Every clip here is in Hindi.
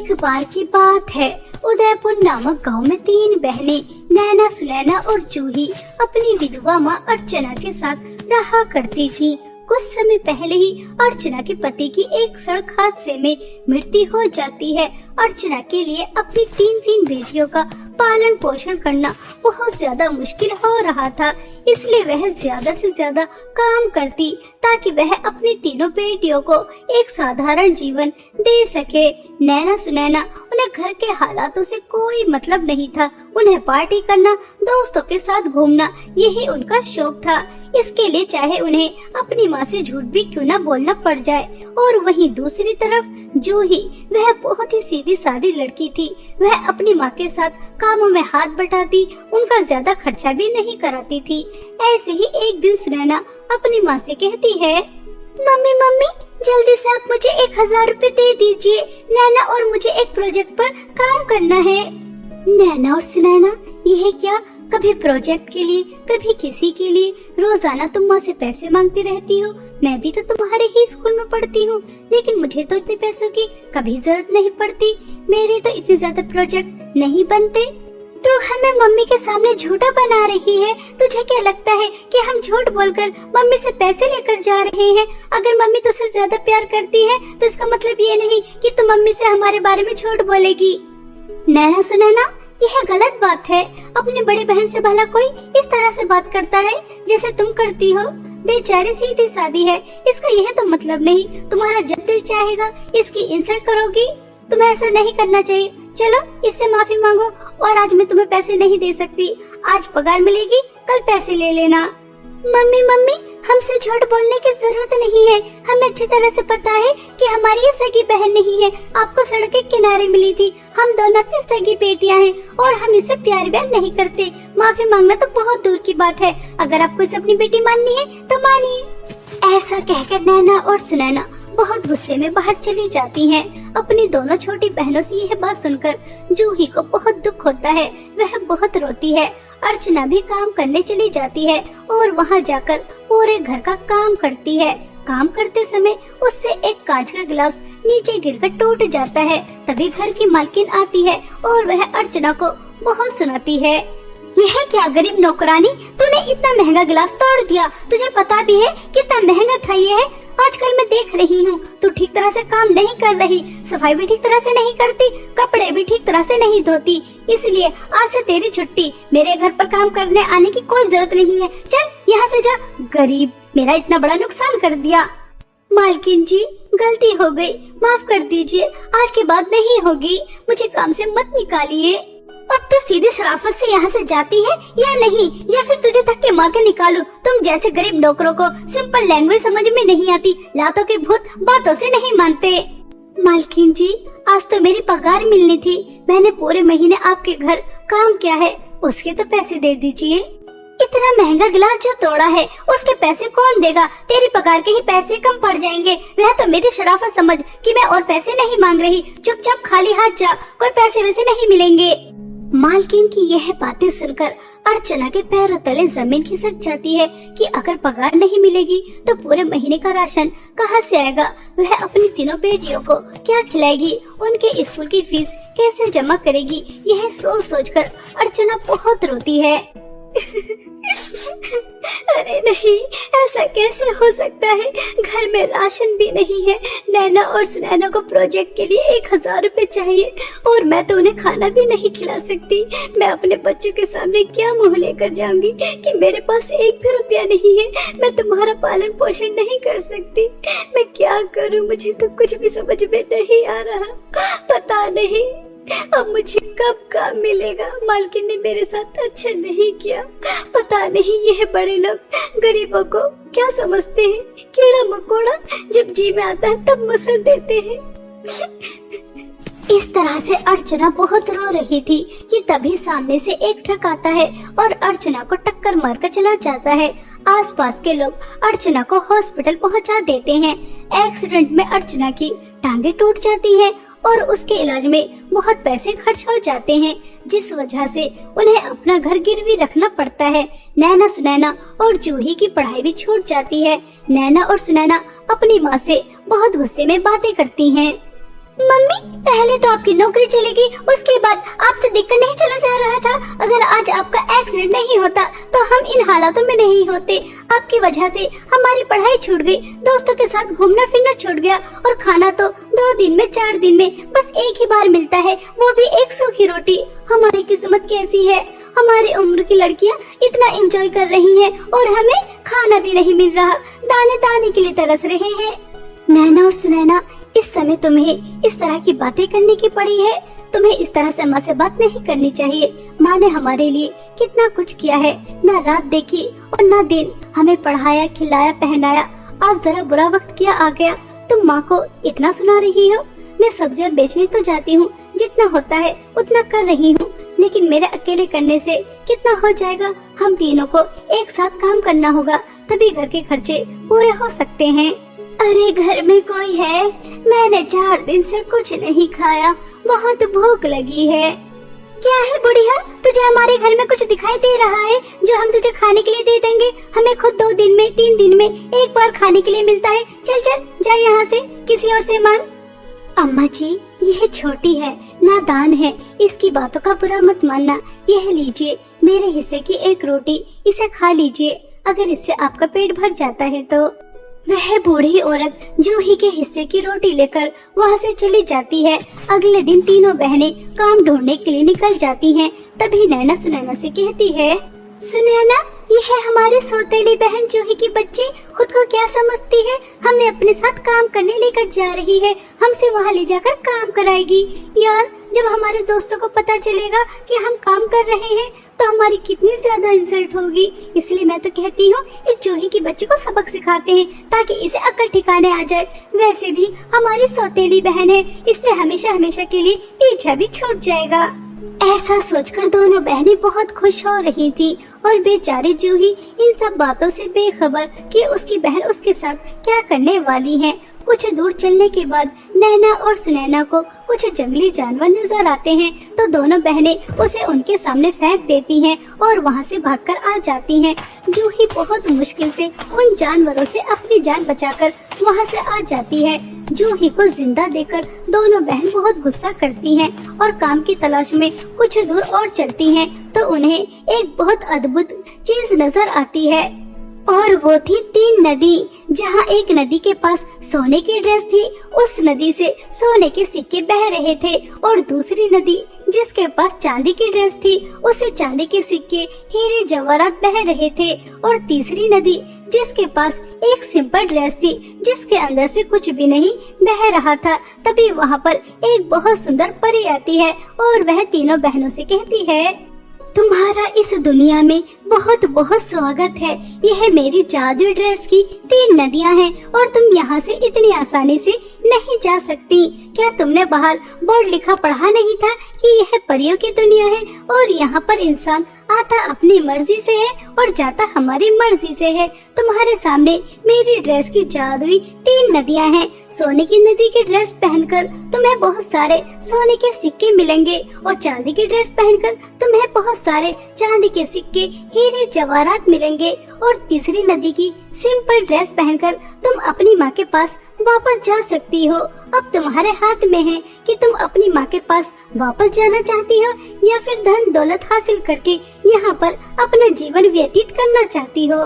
एक बार की बात है, उदयपुर नामक गांव में 3 बहनें नैना, सुनैना और जूही अपनी विधवा माँ अर्चना के साथ रहा करती थी। कुछ समय पहले ही अर्चना के पति की एक सड़क हादसे में मृत्यु हो जाती है। अर्चना के लिए अपनी 3 बेटियों का पालन पोषण करना बहुत ज्यादा मुश्किल हो रहा था, इसलिए वह ज्यादा से ज्यादा काम करती ताकि वह अपनी 3 बेटियों को एक साधारण जीवन दे सके। नैना, सुनैना, उन्हें घर के हालातों से कोई मतलब नहीं था। उन्हें पार्टी करना, दोस्तों के साथ घूमना, यही उनका शौक था। इसके लिए चाहे उन्हें अपनी माँ से झूठ भी क्यों न बोलना पड़ जाए। और वहीं दूसरी तरफ जूही, वह बहुत ही सीधी सादी लड़की थी। वह अपनी माँ के साथ कामों में हाथ बटाती, उनका ज्यादा खर्चा भी नहीं कराती थी। ऐसे ही एक दिन सुनैना अपनी माँ से कहती है, मम्मी मम्मी जल्दी से आप मुझे 1000 रुपए दे दीजिए, नैना और मुझे एक प्रोजेक्ट पर काम करना है। नैना और सुनैना, यह क्या, कभी प्रोजेक्ट के लिए कभी किसी के लिए, रोजाना तुम माँ से पैसे मांगती रहती हो। मैं भी तो तुम्हारे ही स्कूल में पढ़ती हूँ, लेकिन मुझे तो इतने पैसों की कभी जरूरत नहीं पड़ती। मेरे तो इतने ज्यादा प्रोजेक्ट नहीं बनते। तो हमें मम्मी के सामने झूठा बना रही है। तुझे क्या लगता है कि हम झूठ बोलकर मम्मी से पैसे लेकर जा रहे हैं? अगर मम्मी तुझसे ज्यादा प्यार करती है तो इसका मतलब ये नहीं कि तू मम्मी से हमारे बारे में झूठ बोलेगी। नैना, सुनैना, यह गलत बात है। अपनी बड़ी बहन से भला कोई इस तरह से बात करता है जैसे तुम करती हो? बेचारी सीधी सादी है, इसका यह तो मतलब नहीं तुम्हारा जब दिल चाहेगा इसकी इंसल्ट करोगी। तुम्हें ऐसा नहीं करना चाहिए। चलो इससे माफी मांगो, और आज मैं तुम्हें पैसे नहीं दे सकती। आज पगार मिलेगी, कल पैसे ले लेना। मम्मी मम्मी, हमसे झूठ बोलने की जरूरत नहीं है। हमें अच्छी तरह से पता है कि हमारी ये सगी बहन नहीं है, आपको सड़क के किनारे मिली थी। हम दोनों की सगी बेटियां हैं और हम इससे प्यार व्यार नहीं करते। माफी मांगना तो बहुत दूर की बात है। अगर आपको इसे अपनी बेटी माननी है तो मानिए। ऐसा कहकर नैना और सुनैना बहुत गुस्से में बाहर चली जाती हैं। अपनी दोनों छोटी बहनों से यह बात सुनकर जूही को बहुत दुख होता है। वह बहुत रोती है। अर्चना भी काम करने चली जाती है और वहां जाकर पूरे घर का काम करती है। काम करते समय उससे एक कांच का गिलास नीचे गिरकर टूट जाता है। तभी घर की मालकिन आती है और वह अर्चना को बहुत सुनाती है, यह क्या गरीब नौकरानी, तूने इतना महंगा गिलास तोड़ दिया। तुझे पता भी है कितना महंगा था ये है। आजकल मैं देख रही हूँ तू ठीक तरह से काम नहीं कर रही, सफाई भी ठीक तरह से नहीं करती, कपड़े भी ठीक तरह से नहीं धोती। इसलिए आज से तेरी छुट्टी। मेरे घर पर काम करने आने की कोई जरूरत नहीं है। चल यहाँ से जा। गरीब, मेरा इतना बड़ा नुकसान कर दिया। मालकिन जी, गलती हो गई, माफ कर दीजिए। आज के बाद नहीं होगी। मुझे काम से मत निकालिए। अब तू सीधे शराफत से यहाँ से जाती है या नहीं, या फिर तुझे धक्के मार के निकालूं? तुम जैसे गरीब नौकरों को सिंपल लैंग्वेज समझ में नहीं आती। लातों के भूत बातों से नहीं मानते। मालकिन जी, आज तो मेरी पगार मिलनी थी। मैंने पूरे महीने आपके घर काम किया है, उसके तो पैसे दे दीजिए। इतना महंगा गिलास जो तोड़ा है उसके पैसे कौन देगा? तेरी पगार के ही पैसे कम पड़ जाएंगे। वह तो मेरी शराफत समझ कि मैं और पैसे नहीं मांग रही। चुपचाप खाली हाथ जा, कोई पैसे वैसे नहीं मिलेंगे। मालकिन की यह बातें सुनकर अर्चना के पैरों तले जमीन खिसक जाती है कि अगर पगार नहीं मिलेगी तो पूरे महीने का राशन कहां से आएगा? वह अपनी 3 बेटियों को क्या खिलाएगी? उनके स्कूल की फीस कैसे जमा करेगी? यह सोच सोचकर अर्चना बहुत रोती है। अरे नहीं, ऐसा कैसे हो सकता है? घर में राशन भी नहीं है। नैना और सुनैना को प्रोजेक्ट के लिए 1000 रुपए चाहिए और मैं तो उन्हें खाना भी नहीं खिला सकती। मैं अपने बच्चों के सामने क्या मुंह लेकर जाऊंगी कि मेरे पास 1 भी रुपया नहीं है। मैं तुम्हारा पालन पोषण नहीं कर सकती। मैं क्या करूं? मुझे तो कुछ भी समझ में नहीं आ रहा। पता नहीं अब मुझे कब काम मिलेगा। मालकिन ने मेरे साथ अच्छा नहीं किया। पता नहीं यह बड़े लोग गरीबों को क्या समझते हैं। कीड़ा मकोड़ा जब जी में आता है तब मसल देते हैं। इस तरह से अर्चना बहुत रो रही थी कि तभी सामने से एक ट्रक आता है और अर्चना को टक्कर मारकर चला जाता है। आसपास के लोग अर्चना को हॉस्पिटल पहुंचा देते हैं। एक्सीडेंट में अर्चना की टांगे टूट जाती है और उसके इलाज में बहुत पैसे खर्च हो जाते हैं, जिस वजह से उन्हें अपना घर गिरवी रखना पड़ता है। नैना, सुनैना और जूही की पढ़ाई भी छूट जाती है। नैना और सुनैना अपनी माँ से बहुत गुस्से में बातें करती हैं। मम्मी, पहले तो आपकी नौकरी चलेगी, उसके बाद आपसे देखकर नहीं चला जा रहा था। अगर आज आपका एक्सीडेंट नहीं होता तो हम इन हालातों में नहीं होते। आपकी वजह से हमारी पढ़ाई छूट गई, दोस्तों के साथ घूमना फिरना छूट गया, और खाना तो 2 दिन में 4 दिन में बस एक ही बार मिलता है, वो भी एक सूखी रोटी। हमारी किस्मत कैसी है, हमारी उम्र की लड़कियां इतना एंजॉय कर रही हैं और हमें खाना भी नहीं मिल रहा, दाने दाने के लिए तरस रहे हैं। नैना और सुनैना, इस समय तुम्हें इस तरह की बातें करने की पड़ी है। तुम्हें इस तरह से माँ से बात नहीं करनी चाहिए। माँ ने हमारे लिए कितना कुछ किया है, ना रात देखी और ना दिन, हमें पढ़ाया, खिलाया, पहनाया। आज जरा बुरा वक्त क्या आ गया, तुम माँ को इतना सुना रही हो। मैं सब्जियां बेचने तो जाती हूँ, जितना होता है उतना कर रही हूँ, लेकिन मेरे अकेले करने से कितना हो जाएगा। हम तीनों को एक साथ काम करना होगा, तभी घर के खर्चे पूरे हो सकते हैं। अरे घर में कोई है? मैंने 4 दिन से कुछ नहीं खाया, बहुत भूख लगी है। क्या है बुढ़िया, तुझे हमारे घर में कुछ दिखाई दे रहा है जो हम तुझे खाने के लिए दे देंगे? हमें खुद 2 दिन में 3 दिन में एक बार खाने के लिए मिलता है। चल चल जा यहाँ से, किसी और से मांग। अम्मा जी, यह छोटी है, नादान है, इसकी बातों का बुरा मत मानना। यह लीजिए मेरे हिस्से की एक रोटी, इसे खा लीजिए। अगर इससे आपका पेट भर जाता है तो। वह बूढ़ी औरत जूही के हिस्से की रोटी लेकर वहाँ से चली जाती है। अगले दिन तीनों बहनें काम ढूंढने के लिए निकल जाती हैं। तभी नैना सुनैना से कहती है, सुनैना, ये है हमारी सौतेली बहन जूही की बच्ची, खुद को क्या समझती है, हमें अपने साथ काम करने लेकर जा रही है, हमसे वहाँ ले जाकर काम कराएगी। यार, जब हमारे दोस्तों को पता चलेगा कि हम काम कर रहे हैं तो हमारी कितनी ज्यादा इंसल्ट होगी। इसलिए मैं तो कहती हूँ इस जूही की बच्ची को सबक सिखाते हैं ताकि इसे अक्ल ठिकाने आ जाए। वैसे भी हमारी सौतेली बहन है, इससे हमेशा हमेशा के लिए पीछा भी छूट जाएगा। ऐसा सोचकर दोनों बहनें बहुत खुश हो रही थी और बेचारी जूही इन सब बातों से बेखबर कि उसकी बहन उसके साथ क्या करने वाली है। कुछ दूर चलने के बाद नैना और सुनैना को कुछ जंगली जानवर नजर आते हैं, तो दोनों बहनें उसे उनके सामने फेंक देती हैं और वहां से भागकर आ जाती हैं। जूही बहुत मुश्किल से उन जानवरों से अपनी जान बचाकर वहां से आ जाती है। जूही को जिंदा देखकर दोनों बहन बहुत गुस्सा करती हैं और काम की तलाश में कुछ दूर और चलती हैं, तो उन्हें एक बहुत अद्भुत चीज नजर आती है, और वो थी 3 नदी। जहाँ एक नदी के पास सोने की ड्रेस थी, उस नदी से सोने के सिक्के बह रहे थे, और दूसरी नदी जिसके पास चांदी की ड्रेस थी, उसे चांदी के सिक्के, हीरे जवाहरात बह रहे थे, और तीसरी नदी जिसके पास एक सिंपल ड्रेस थी जिसके अंदर से कुछ भी नहीं बह रहा था। तभी वहाँ पर एक बहुत सुंदर परी आती है और वह तीनों बहनों से कहती है, तुम्हारा इस दुनिया में बहुत बहुत स्वागत है। यह मेरी जादू ड्रेस की 3 नदियाँ हैं और तुम यहाँ से इतनी आसानी से नहीं जा सकती। क्या तुमने बाहर बोर्ड लिखा पढ़ा नहीं था कि यह परियों की दुनिया है और यहाँ पर इंसान आता अपनी मर्जी से है और जाता हमारी मर्जी से है। तुम्हारे सामने मेरी ड्रेस की जादुई 3 नदियाँ हैं। सोने की नदी की ड्रेस पहनकर तुम्हें बहुत सारे सोने के सिक्के मिलेंगे और चांदी की ड्रेस पहनकर तुम्हें बहुत सारे चांदी के सिक्के, हीरे जवाहरात मिलेंगे, और तीसरी नदी की सिंपल ड्रेस पहनकर तुम अपनी माँ के पास वापस जा सकती हो। अब तुम्हारे हाथ में है कि तुम अपनी माँ के पास वापस जाना चाहती हो या फिर धन दौलत हासिल करके यहाँ पर अपना जीवन व्यतीत करना चाहती हो।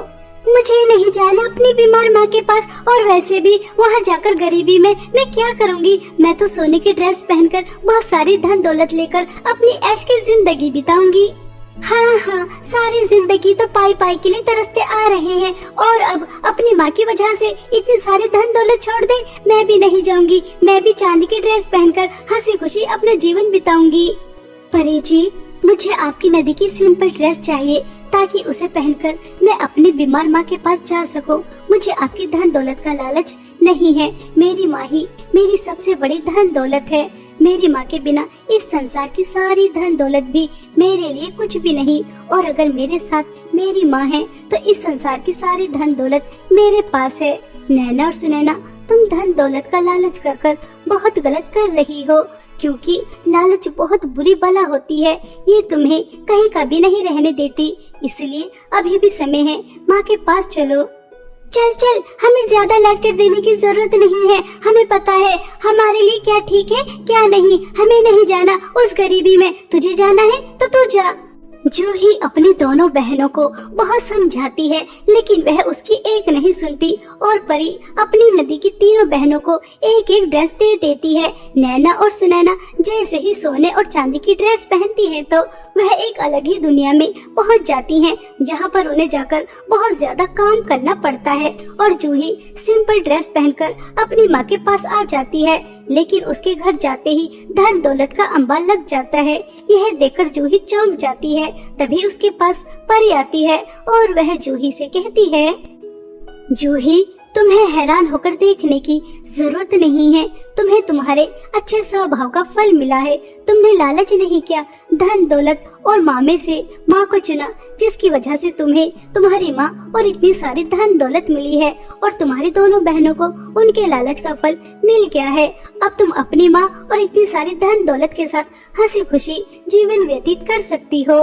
मुझे नहीं जाना अपनी बीमार माँ के पास, और वैसे भी वहाँ जाकर गरीबी में मैं क्या करूँगी। मैं तो सोने की ड्रेस पहनकर बहुत सारी धन दौलत लेकर अपनी ऐश की जिंदगी बिताऊंगी। हाँ हाँ, सारी जिंदगी तो पाई पाई के लिए तरसते आ रहे हैं, और अब अपनी माँ की वजह से इतनी सारी धन दौलत छोड़ दे। मैं भी नहीं जाऊंगी, मैं भी चांदी की ड्रेस पहनकर हंसी खुशी अपना जीवन बिताऊंगी। परी जी, मुझे आपकी नदी की सिंपल ड्रेस चाहिए ताकि उसे पहनकर मैं अपनी बीमार माँ के पास जा सकूं। मुझे आपकी धन दौलत का लालच नहीं है। मेरी माँ ही मेरी सबसे बड़ी धन दौलत है। मेरी माँ के बिना इस संसार की सारी धन दौलत भी मेरे लिए कुछ भी नहीं, और अगर मेरे साथ मेरी माँ है तो इस संसार की सारी धन दौलत मेरे पास है। नैना और सुनैना, तुम धन दौलत का लालच कर बहुत गलत कर रही हो, क्योंकि लालच बहुत बुरी बला होती है। ये तुम्हें कहीं कभी नहीं रहने देती, इसलिए अभी भी समय है, माँ के पास चलो। चल चल, हमें ज्यादा लेक्चर देने की जरूरत नहीं है। हमें पता है हमारे लिए क्या ठीक है क्या नहीं। हमें नहीं जाना उस गरीबी में। तुझे जाना है तो तू जा। जूही अपनी दोनों बहनों को बहुत समझाती है, लेकिन वह उसकी एक नहीं सुनती और परी अपनी नदी की तीनों बहनों को एक एक ड्रेस दे देती है। नैना और सुनैना जैसे ही सोने और चांदी की ड्रेस पहनती है तो वह एक अलग ही दुनिया में पहुंच जाती हैं, जहां पर उन्हें जाकर बहुत ज्यादा काम करना पड़ता है। और जूही सिंपल ड्रेस पहनकर अपनी माँ के पास आ जाती है, लेकिन उसके घर जाते ही धन दौलत का अंबार लग जाता है। यह देखकर जूही चौंक जाती है। तभी उसके पास परी आती है और वह जूही से कहती है, जूही, तुम्हें हैरान होकर देखने की जरूरत नहीं है। तुम्हें तुम्हारे अच्छे स्वभाव का फल मिला है। तुमने लालच नहीं किया, धन दौलत और मामे से माँ को चुना, जिसकी वजह से तुम्हें तुम्हारी माँ और इतनी सारी धन दौलत मिली है और तुम्हारी दोनों बहनों को उनके लालच का फल मिल गया है। अब तुम अपनी माँ और इतनी सारी धन दौलत के साथ हंसी खुशी जीवन व्यतीत कर सकती हो।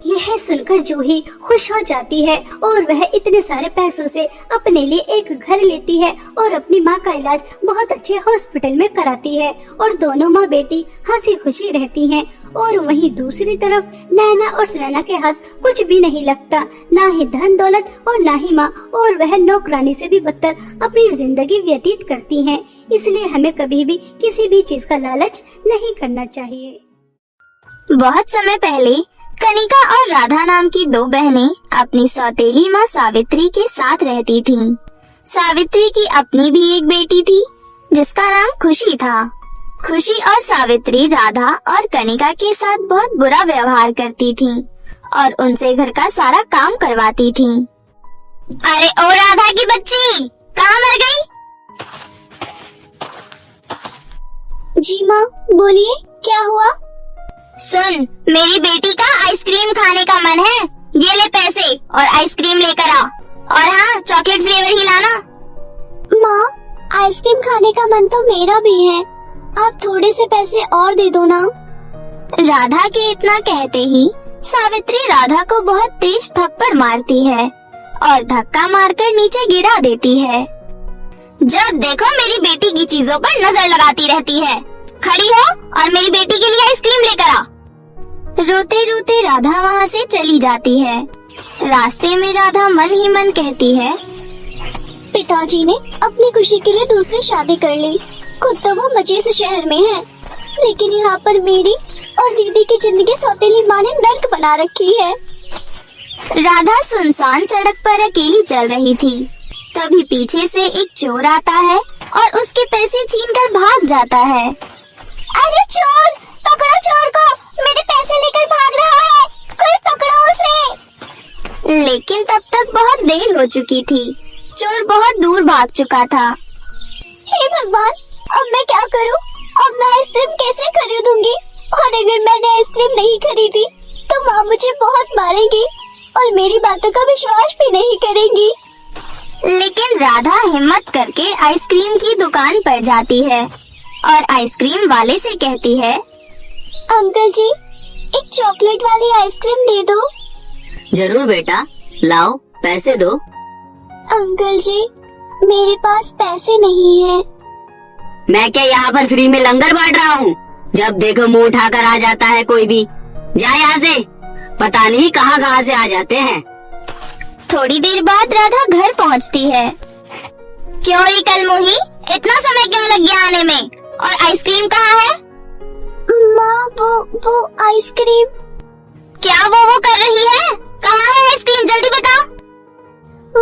यह सुनकर जूही खुश हो जाती है और वह इतने सारे पैसों से अपने लिए एक घर लेती है और अपनी माँ का इलाज बहुत अच्छे हॉस्पिटल में कराती है और दोनों माँ बेटी हंसी खुशी रहती हैं। और वहीं दूसरी तरफ नैना और सुनैना के हाथ कुछ भी नहीं लगता, ना ही धन दौलत और ना ही माँ, और वह नौकरानी से भी बदतर अपनी जिंदगी व्यतीत करती हैं। इसलिए हमें कभी भी किसी भी चीज का लालच नहीं करना चाहिए। बहुत समय पहले कनिका और राधा नाम की दो बहनें अपनी सौतेली माँ सावित्री के साथ रहती थीं। सावित्री की अपनी भी एक बेटी थी जिसका नाम खुशी था। खुशी और सावित्री राधा और कनिका के साथ बहुत बुरा व्यवहार करती थीं और उनसे घर का सारा काम करवाती थीं। अरे ओ राधा की बच्ची, कहाँ मर गई? जी माँ, बोलिए, क्या हुआ? सुन, मेरी बेटी का आइसक्रीम खाने का मन है। ये ले पैसे और आइसक्रीम लेकर आ। और हाँ, चॉकलेट फ्लेवर ही लाना। माँ, आइसक्रीम खाने का मन तो मेरा भी है। आप थोड़े से पैसे और दे दो ना। राधा के इतना कहते ही सावित्री राधा को बहुत तेज थप्पड़ मारती है और धक्का मारकर नीचे गिरा देती है। जब देखो मेरी बेटी की चीजों पर नजर लगाती रहती है। खड़ी हो और मेरी बेटी के लिए आइसक्रीम लेकर आ। रोते रोते राधा वहाँ से चली जाती है। रास्ते में राधा मन ही मन कहती है, पिताजी ने अपनी खुशी के लिए दूसरी शादी कर ली। खुद तो वो मजे से शहर में है, लेकिन यहाँ पर मेरी और दीदी की जिंदगी सौतेली माँ ने नर्क बना रखी है। राधा सुनसान सड़क पर अकेली चल रही थी। तभी पीछे से एक चोर आता है और उसके पैसे छीनकर भाग जाता है। अरे चोर, पकड़ो चोर को, मेरे पैसे लेकर भाग रहा है, कोई पकड़ो उसे। लेकिन तब तक बहुत देर हो चुकी थी। चोर बहुत दूर भाग चुका था। हे भगवान, अब मैं क्या करूं? अब मैं आइसक्रीम कैसे खरीदूंगी? और अगर मैंने आइसक्रीम नहीं खरीदी तो माँ मुझे बहुत मारेगी और मेरी बातों का विश्वास भी नहीं करेंगी। लेकिन राधा हिम्मत करके आइसक्रीम की दुकान पर जाती है और आइसक्रीम वाले से कहती है, अंकल जी, एक चॉकलेट वाली आइसक्रीम दे दो। जरूर बेटा, लाओ, पैसे दो। अंकल जी, मेरे पास पैसे नहीं है। मैं क्या यहाँ पर फ्री में लंगर बांट रहा हूँ? जब देखो मुंह उठाकर आ जाता है कोई भी। जा यहाँ से, पता नहीं कहाँ से आ जाते हैं। थोड़ी देर बाद राधा घर पहुँचती है। क्यों री कलमुही, इतना समय क्यों लग गया आने में? और आइसक्रीम कहाँ है? माँ, वो आइसक्रीम। क्या वो कर रही है? कहाँ है आइसक्रीम? जल्दी बता।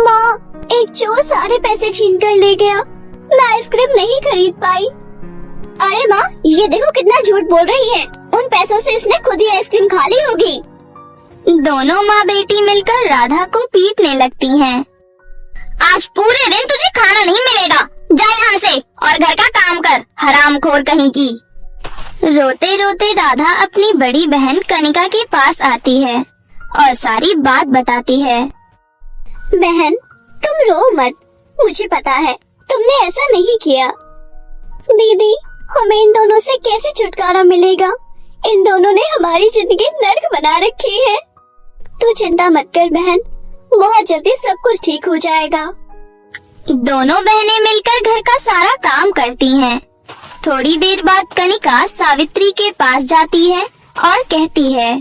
माँ, एक चोर सारे पैसे छीन कर ले गया। मैं आइसक्रीम नहीं खरीद पाई। अरे माँ, ये देखो कितना झूठ बोल रही है। उन पैसों से इसने खुद ही आइसक्रीम खा ली होगी। दोनों माँ बेटी मिलकर राधा को पीटने लगती हैं। आज पूरे दिन तुझे खाना नहीं मिलेगा। जा यहाँ से और घर का काम कर, हरामखोर कहीं की। रोते रोते राधा अपनी बड़ी बहन कनिका के पास आती है और सारी बात बताती है। बहन, तुम रो मत, मुझे पता है तुमने ऐसा नहीं किया। दीदी, हमें इन दोनों से कैसे छुटकारा मिलेगा? इन दोनों ने हमारी जिंदगी नर्क बना रखी है। तू चिंता मत कर बहन, बहुत जल्दी सब कुछ ठीक हो जाएगा। दोनों बहनें मिलकर घर का सारा काम करती हैं। थोड़ी देर बाद कनिका सावित्री के पास जाती है और कहती है,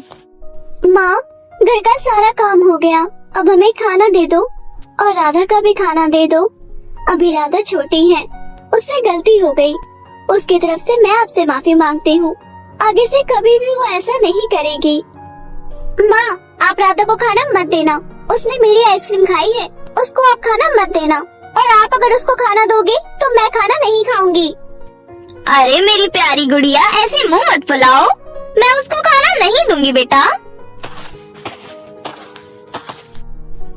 माँ, घर का सारा काम हो गया, अब हमें खाना दे दो और राधा का भी खाना दे दो। अभी राधा छोटी है, उससे गलती हो गई। उसकी तरफ से मैं आपसे माफी मांगती हूँ। आगे से कभी भी वो ऐसा नहीं करेगी। माँ, आप राधा को खाना मत देना, उसने मेरी आइसक्रीम खाई है, उसको आप खाना मत देना। और आप अगर उसको खाना दोगे तो मैं खाना नहीं खाऊंगी। अरे मेरी प्यारी गुड़िया, ऐसे मुंह मत फुलाओ, मैं उसको खाना नहीं दूंगी बेटा।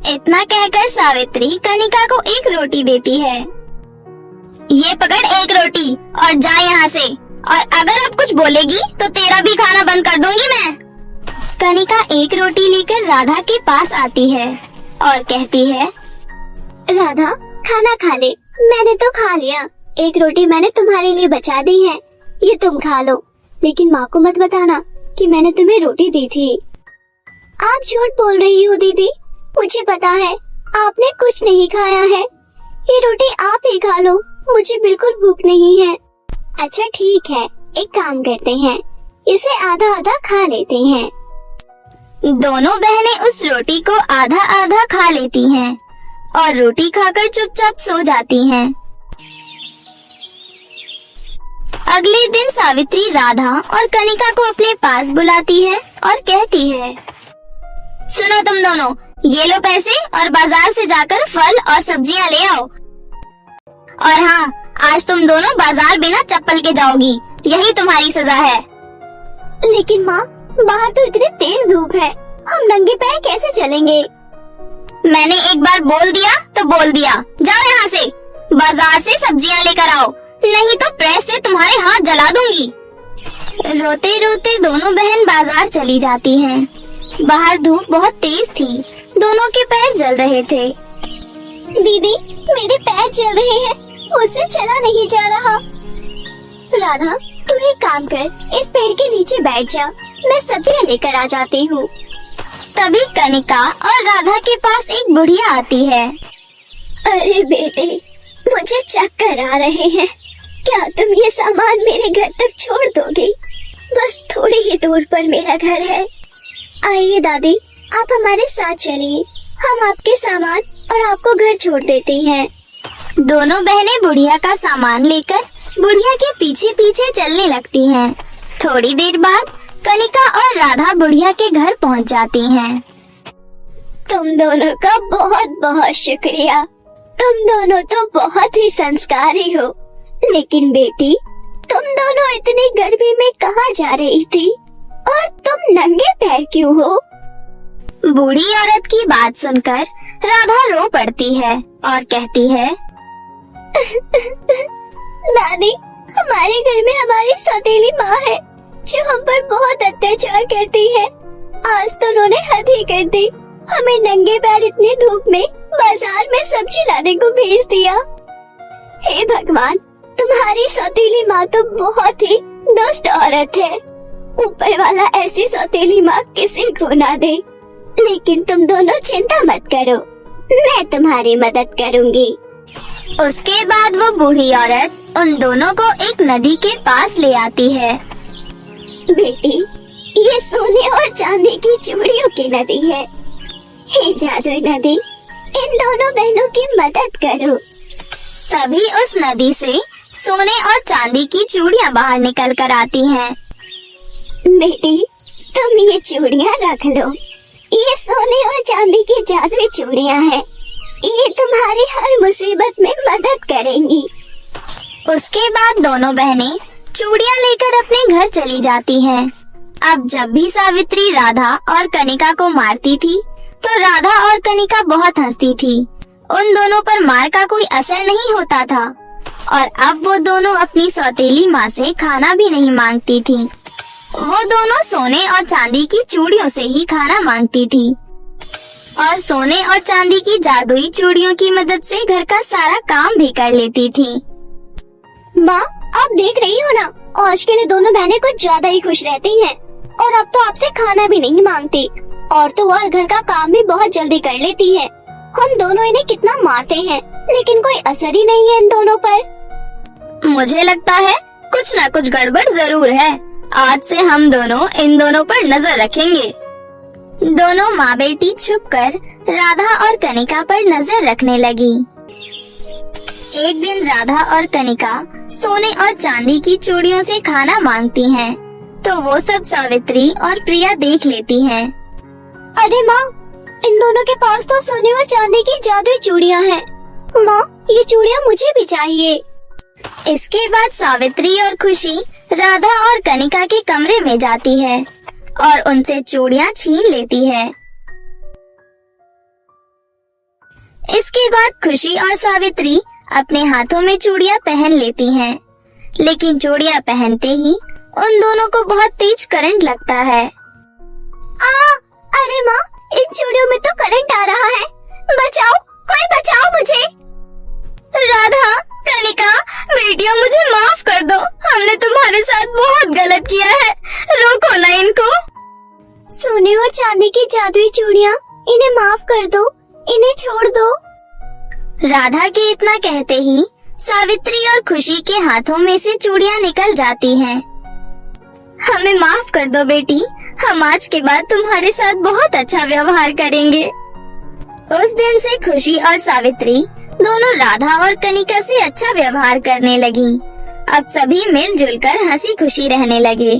इतना कहकर सावित्री कनिका को एक रोटी देती है। ये पकड़ एक रोटी और जा यहाँ से, और अगर अब कुछ बोलेगी तो तेरा भी खाना बंद कर दूंगी मैं। कनिका एक रोटी लेकर राधा के पास आती है और कहती है, राधा, खाना खा ले। मैंने तो खा लिया, एक रोटी मैंने तुम्हारे लिए बचा दी है, ये तुम खा लो। लेकिन माँ को मत बताना कि मैंने तुम्हें रोटी दी थी। आप झूठ बोल रही हो दीदी, मुझे पता है आपने कुछ नहीं खाया है। ये रोटी आप ही खा लो, मुझे बिल्कुल भूख नहीं है। अच्छा ठीक है, एक काम करते हैं, इसे आधा आधा खा लेते हैं। दोनों बहनें उस रोटी को आधा आधा खा लेती हैं और रोटी खाकर चुपचाप सो जाती हैं। अगले दिन सावित्री राधा और कनिका को अपने पास बुलाती है और कहती है, सुनो तुम दोनों, ये लो पैसे और बाजार से जाकर फल और सब्जियां ले आओ। और हाँ, आज तुम दोनों बाजार बिना चप्पल के जाओगी, यही तुम्हारी सजा है। लेकिन माँ, बाहर तो इतनी तेज धूप है, हम नंगे पैर कैसे चलेंगे? मैंने एक बार बोल दिया तो बोल दिया, जाओ यहाँ से, बाजार से सब्जियां लेकर आओ, नहीं तो प्रेस से तुम्हारे हाथ जला दूंगी। रोते रोते दोनों बहन बाजार चली जाती हैं। बाहर धूप बहुत तेज थी, दोनों के पैर जल रहे थे। दीदी, मेरे पैर जल रहे हैं, मुझसे चला नहीं जा रहा। राधा, तू एक काम कर, इस पेड़ के नीचे बैठ जा, मैं सब्जियां लेकर आ जाती हूँ। तभी कनिका और राधा के पास एक बुढ़िया आती है। अरे बेटे, मुझे चक्कर आ रहे हैं, क्या तुम ये सामान मेरे घर तक छोड़ दोगे? बस थोड़ी ही दूर पर मेरा घर है। आइए दादी, आप हमारे साथ चलिए, हम आपके सामान और आपको घर छोड़ देते हैं। दोनों बहनें बुढ़िया का सामान लेकर बुढ़िया के पीछे पीछे चलने लगती हैं। थोड़ी देर बाद कनिका और राधा बुढ़िया के घर पहुंच जाती हैं। तुम दोनों का बहुत बहुत शुक्रिया, तुम दोनों तो बहुत ही संस्कारी हो। लेकिन बेटी, तुम दोनों इतनी गर्मी में कहाँ जा रही थी और तुम नंगे पैर क्यों हो? बूढ़ी औरत की बात सुनकर राधा रो पड़ती है और कहती है, दादी, हमारे घर में हमारी सौतेली माँ है जो हम पर बहुत अत्याचार करती है। आज तो उन्होंने हद ही कर दी, हमें नंगे पैर इतनी धूप में बाजार में सब्जी लाने को भेज दिया। हे भगवान, तुम्हारी सौतेली माँ तो बहुत ही दुष्ट औरत है। ऊपर वाला ऐसी सौतेली माँ किसी को ना दे। लेकिन तुम दोनों चिंता मत करो, मैं तुम्हारी मदद करूँगी। उसके बाद वो बूढ़ी औरत उन दोनों को एक नदी के पास ले आती है। बेटी, ये सोने और चांदी की चूड़ियों की नदी है। हे जादुई नदी, इन दोनों बहनों की मदद करो। तभी उस नदी से सोने और चांदी की चूड़ियाँ बाहर निकल कर आती हैं। बेटी, तुम ये चूड़ियाँ रख लो, ये सोने और चांदी की जादुई चूड़ियाँ हैं। ये तुम्हारी हर मुसीबत में मदद करेंगी। उसके बाद दोनों बहनें चूड़ियाँ लेकर अपने घर चली जाती हैं। अब जब भी सावित्री राधा और कनिका को मारती थी तो राधा और कनिका बहुत हंसती थी। उन दोनों पर मार का कोई असर नहीं होता था और अब वो दोनों अपनी सौतेली माँ से खाना भी नहीं मांगती थी। वो दोनों सोने और चांदी की चूड़ियों से ही खाना मांगती थी और सोने और चांदी की जादुई चूड़ियों की मदद से घर का सारा काम भी कर लेती थी। माँ, आप देख रही हो ना, आजकल दोनों बहनें कुछ ज्यादा ही खुश रहती हैं और अब तो आपसे खाना भी नहीं मांगती और तो और घर का काम भी बहुत जल्दी कर लेती है। हम दोनों इन्हें कितना मारते हैं लेकिन कोई असर ही नहीं है इन दोनों पर। मुझे लगता है कुछ न कुछ गड़बड़ जरूर है। आज से हम दोनों इन दोनों पर नजर रखेंगे। दोनों माँ बेटी छुपकर राधा और कनिका पर नजर रखने लगी। एक दिन राधा और कनिका सोने और चांदी की चूड़ियों से खाना मांगती हैं, तो वो सब सावित्री और प्रिया देख लेती हैं। अरे माँ, इन दोनों के पास तो सोने और चांदी की जादुई चूड़ियाँ हैं। माँ, ये चूड़ियाँ मुझे भी चाहिए। इसके बाद सावित्री और खुशी राधा और कनिका के कमरे में जाती है और उनसे चूड़ियाँ छीन लेती है। इसके बाद खुशी और सावित्री अपने हाथों में चूड़ियाँ पहन लेती हैं, लेकिन चूड़ियाँ पहनते ही उन दोनों को बहुत तेज करंट लगता है। अरे माँ, इन चूड़ियों में तो करंट आ रहा है। बचाओ, कोई बचाओ मुझे। राधा, कनिका, बेटियों मुझे माफ कर दो। हमने तुम्हारे साथ बहुत गलत किया है। रोको ना इनको। सोने और चांदी की जादुई चूड़ियाँ, इन्हें माफ कर दो, इन्हें छोड़ दो। राधा के इतना कहते ही सावित्री और खुशी के हाथों में से चूड़ियाँ निकल जाती हैं। हमें माफ कर दो बेटी, हम आज के बाद तुम्हारे साथ बहुत अच्छा व्यवहार करेंगे। उस दिन से खुशी और सावित्री दोनों राधा और कनिका से अच्छा व्यवहार करने लगी। अब सभी मिलजुल कर हंसी खुशी रहने लगे।